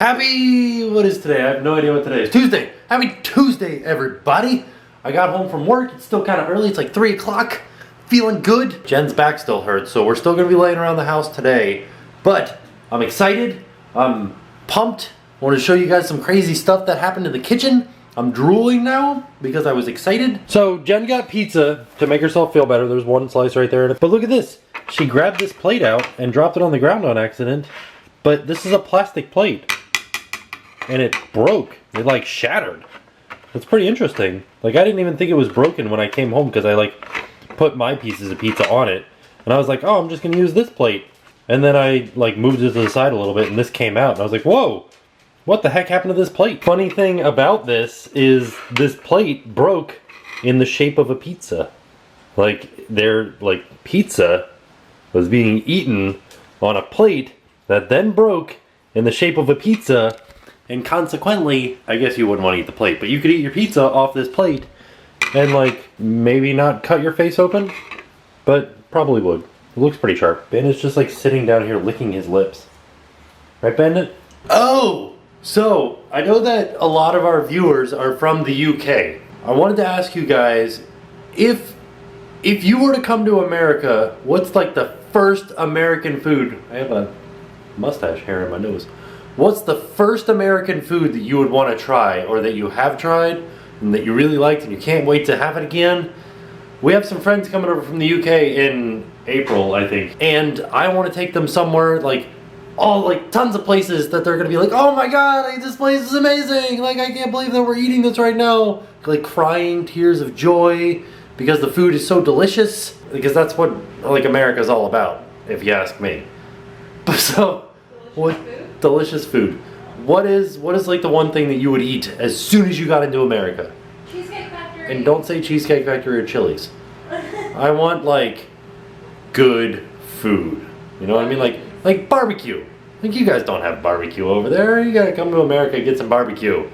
What is today? I have no idea what today is. Tuesday. Happy Tuesday, everybody. I got home from work. It's still kind of early. It's like 3 o'clock. Feeling good. Jen's back still hurts, so we're still going to be laying around the house today. But I'm excited. I'm pumped. I want to show you guys some crazy stuff that happened in the kitchen. I'm drooling now because I was excited. So Jen got pizza to make herself feel better. There's one slice right there. But look at this. She grabbed this plate out and dropped it on the ground on accident. But this is a plastic plate. And it broke. It like shattered. It's pretty interesting. Like I didn't even think it was broken when I came home because I like put my pieces of pizza on it. And I was like, oh, I'm just going to use this plate. And then I like moved it to the side a little bit and this came out. And I was like, whoa. What the heck happened to this plate? Funny thing about this is this plate broke in the shape of a pizza. Like pizza was being eaten on a plate that then broke in the shape of a pizza, and consequently, I guess you wouldn't want to eat the plate, but you could eat your pizza off this plate and like maybe not cut your face open, but probably would. It looks pretty sharp. Ben is just like sitting down here licking his lips. Right, Bennett? Oh! So, I know that a lot of our viewers are from the UK. I wanted to ask you guys, if you were to come to America, what's like the first American food? I have a mustache hair in my nose. What's the first American food that you would want to try, or that you have tried, and that you really liked and you can't wait to have it again? We have some friends coming over from the UK in April, I think, and I want to take them somewhere like tons of places that they're gonna be like, oh my god, this place is amazing, like I can't believe that we're eating this right now, like crying tears of joy because the food is so delicious, because that's what like America's all about, if you ask me. But so delicious food. What is like the one thing that you would eat as soon as you got into America? Cheesecake Factory. And don't say Cheesecake Factory or Chili's. I want like good food, you know what I mean, like barbecue. Like you guys don't have barbecue over there. You gotta come to America and get some barbecue.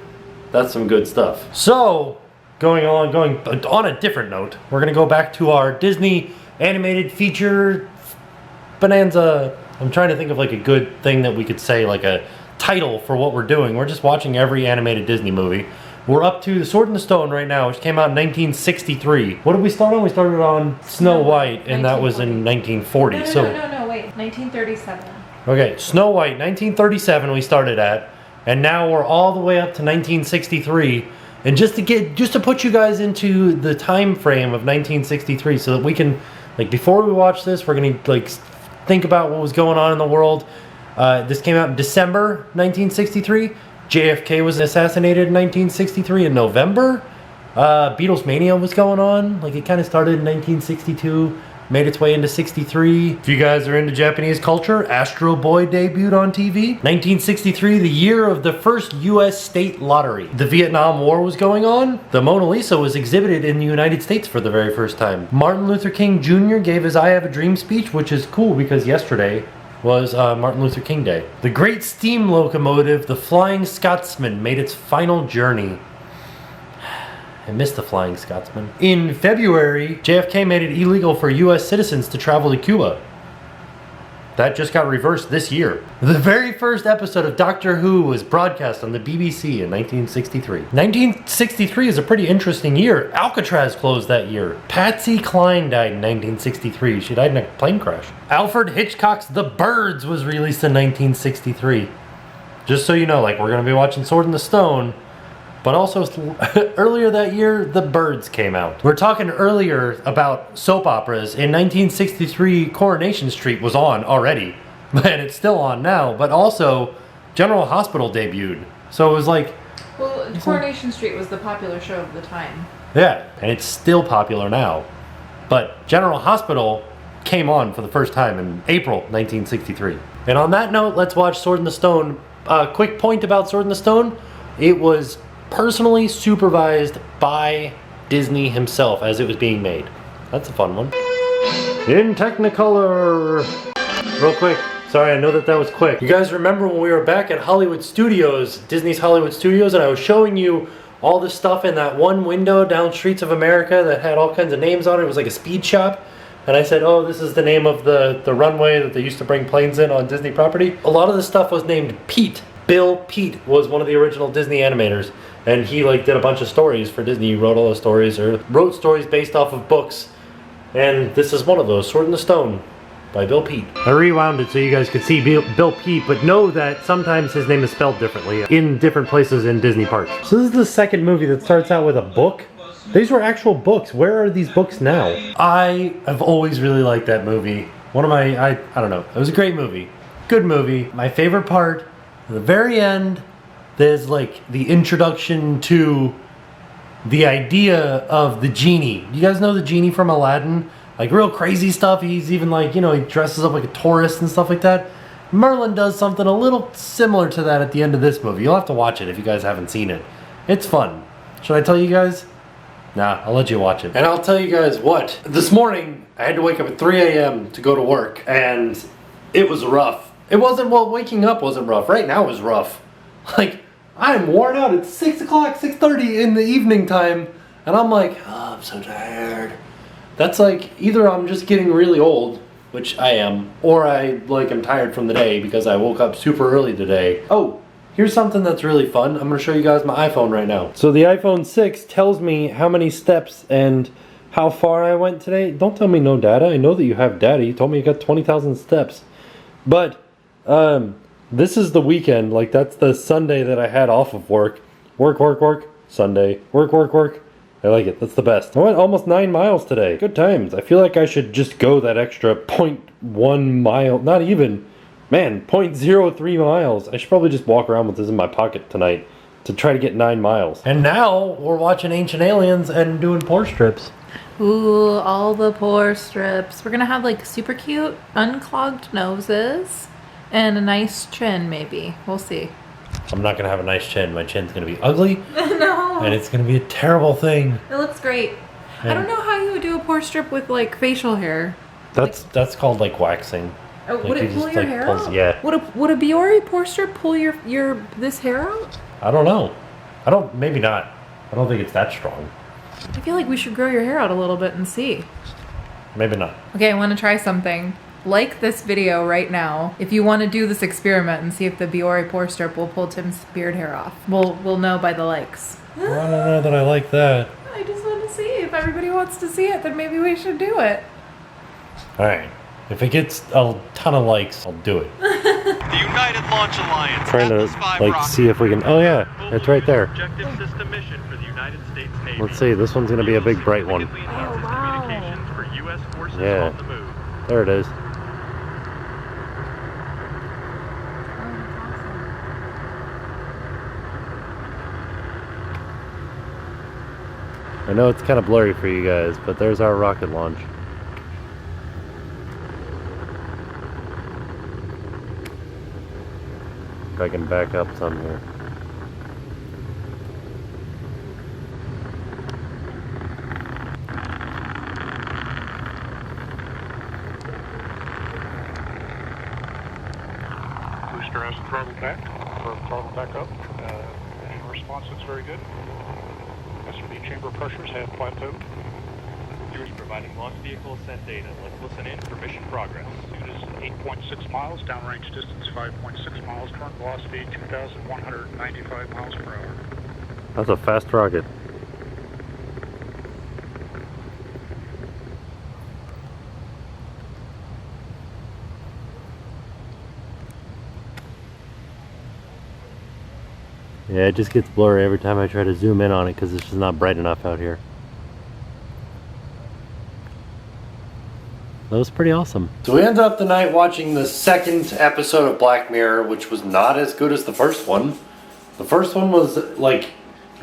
That's some good stuff. So, going on a different note, we're gonna go back to our Disney animated feature bonanza. I'm trying to think of like a good thing that we could say, like a title for what we're doing. We're just watching every animated Disney movie. We're up to The Sword in the Stone right now, which came out in 1963. What did we start on? We started on Snow White, and that was in 1940. No, wait, 1937. Okay, Snow White, 1937 we started at, and now we're all the way up to 1963. And just to put you guys into the time frame of 1963, so that we can, like, before we watch this, we're gonna like think about what was going on in the world. This came out in December 1963. JFK was assassinated in 1963 in November. Beatles Mania was going on. Like it kind of started in 1962, made its way into 63. If you guys are into Japanese culture, Astro Boy debuted on TV. 1963, the year of the first U.S. state lottery. The Vietnam War was going on. The Mona Lisa was exhibited in the United States for the very first time. Martin Luther King Jr. gave his I Have a Dream speech, which is cool because yesterday was Martin Luther King Day. The great steam locomotive, the Flying Scotsman, made its final journey. I missed the Flying Scotsman. In February, JFK made it illegal for U.S. citizens to travel to Cuba. That just got reversed this year. The very first episode of Doctor Who was broadcast on the BBC in 1963. 1963 is a pretty interesting year. Alcatraz closed that year. Patsy Cline died in 1963. She died in a plane crash. Alfred Hitchcock's The Birds was released in 1963. Just so you know, like we're gonna be watching Sword in the Stone, but also earlier that year, The Birds came out. We're talking earlier about soap operas. In 1963, Coronation Street was on already, and it's still on now, but also General Hospital debuted. So it was like... Well, Coronation Street was the popular show of the time. Yeah, and it's still popular now. But General Hospital came on for the first time in April 1963. And on that note, let's watch Sword in the Stone. Quick point about Sword in the Stone. It was personally supervised by Disney himself as it was being made. That's a fun one. In Technicolor! Real quick. Sorry, I know that was quick. You guys remember when we were back at Hollywood Studios, Disney's Hollywood Studios, and I was showing you all the stuff in that one window down Streets of America that had all kinds of names on it. It was like a speed shop. And I said, oh, this is the name of the runway that they used to bring planes in on Disney property. A lot of the stuff was named Pete. Bill Peet was one of the original Disney animators, and he like did a bunch of stories for Disney. He wrote all the stories, or wrote stories based off of books, and this is one of those, Sword in the Stone by Bill Peet. I rewound it so you guys could see Bill Peet, but know that sometimes his name is spelled differently in different places in Disney parks. So this is the second movie that starts out with a book. These were actual books. Where are these books now? I have always really liked that movie. One of my, I don't know, it was a great movie. Good movie. My favorite part, at the very end, there's like the introduction to the idea of the genie. You guys know the genie from Aladdin? Like real crazy stuff. He's even like, you know, he dresses up like a tourist and stuff like that. Merlin does something a little similar to that at the end of this movie. You'll have to watch it if you guys haven't seen it. It's fun. Should I tell you guys? Nah, I'll let you watch it. And I'll tell you guys what. This morning, I had to wake up at 3 a.m. to go to work, and it was rough. It wasn't, well, waking up wasn't rough. Right now is rough. Like, I'm worn out. It's 6 o'clock, 6:30 in the evening time, and I'm like, oh, I'm so tired. That's like, either I'm just getting really old, which I am, or I like am tired from the day because I woke up super early today. Oh, here's something that's really fun. I'm gonna show you guys my iPhone right now. So the iPhone 6 tells me how many steps and how far I went today. Don't tell me no data. I know that you have data. You told me you got 20,000 steps. But this is the weekend. Like, that's the Sunday that I had off of work. Work, Sunday. Work. I like it. That's the best. I went almost 9 miles today. Good times. I feel like I should just go that extra 0.1 mile. Not even. Man, 0.03 miles. I should probably just walk around with this in my pocket tonight to try to get 9 miles. And now we're watching Ancient Aliens and doing pore strips. Ooh, all the pore strips. We're gonna have like super cute unclogged noses and a nice chin, maybe. We'll see. I'm not gonna have a nice chin. My chin's gonna be ugly. No. And it's gonna be a terrible thing. It looks great. And I don't know how you would do a pore strip with like facial hair. That's called like waxing. Oh, Like, would you it pull just, your like, hair pulls- out? yeah. Would a Biore pore strip pull your this hair out? I don't know. Maybe not. I don't think it's that strong. I feel like we should grow your hair out a little bit and see. Maybe not. Okay, I want to try something. Like this video right now if you want to do this experiment and see if the Biore pore strip will pull Tim's beard hair off. We'll know by the likes. Well, I don't know that I like that. I just want to see. If everybody wants to see it, then maybe we should do it. Alright. If it gets a ton of likes, I'll do it. The United Launch Alliance. Trying to Atlas V like rocket. see if we can. Oh yeah, it's right there. Objective system mission for the United States Navy. Let's see. This one's gonna be a big bright one. Significantly enhances wow. communications for U.S. forces Yeah. on the move. There it is. I know it's kind of blurry for you guys, but there's our rocket launch. If I can back up some here. Booster has the throttle back, or throttle back up. In response, it's very good. SRB chamber pressures have plateaued. Viewers providing launch vehicle ascent data. Let's listen in for mission progress. It is 8.6 miles, downrange distance 5.6 miles, current velocity 2,195 miles per hour. That's a fast rocket. Yeah, it just gets blurry every time I try to zoom in on it because it's just not bright enough out here. That was pretty awesome. So we ended up the night watching the second episode of Black Mirror, which was not as good as the first one. The first one was like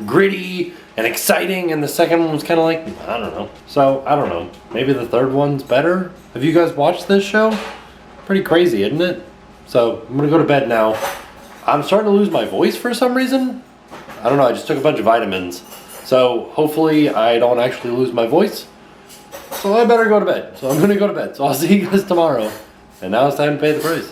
gritty and exciting, and the second one was kind of like, I don't know. So, I don't know. Maybe the third one's better? Have you guys watched this show? Pretty crazy, isn't it? So, I'm gonna go to bed now. I'm starting to lose my voice for some reason. I don't know, I just took a bunch of vitamins. So, hopefully I don't actually lose my voice. So I better go to bed. So I'm gonna go to bed. So I'll see you guys tomorrow. And now it's time to pay the price.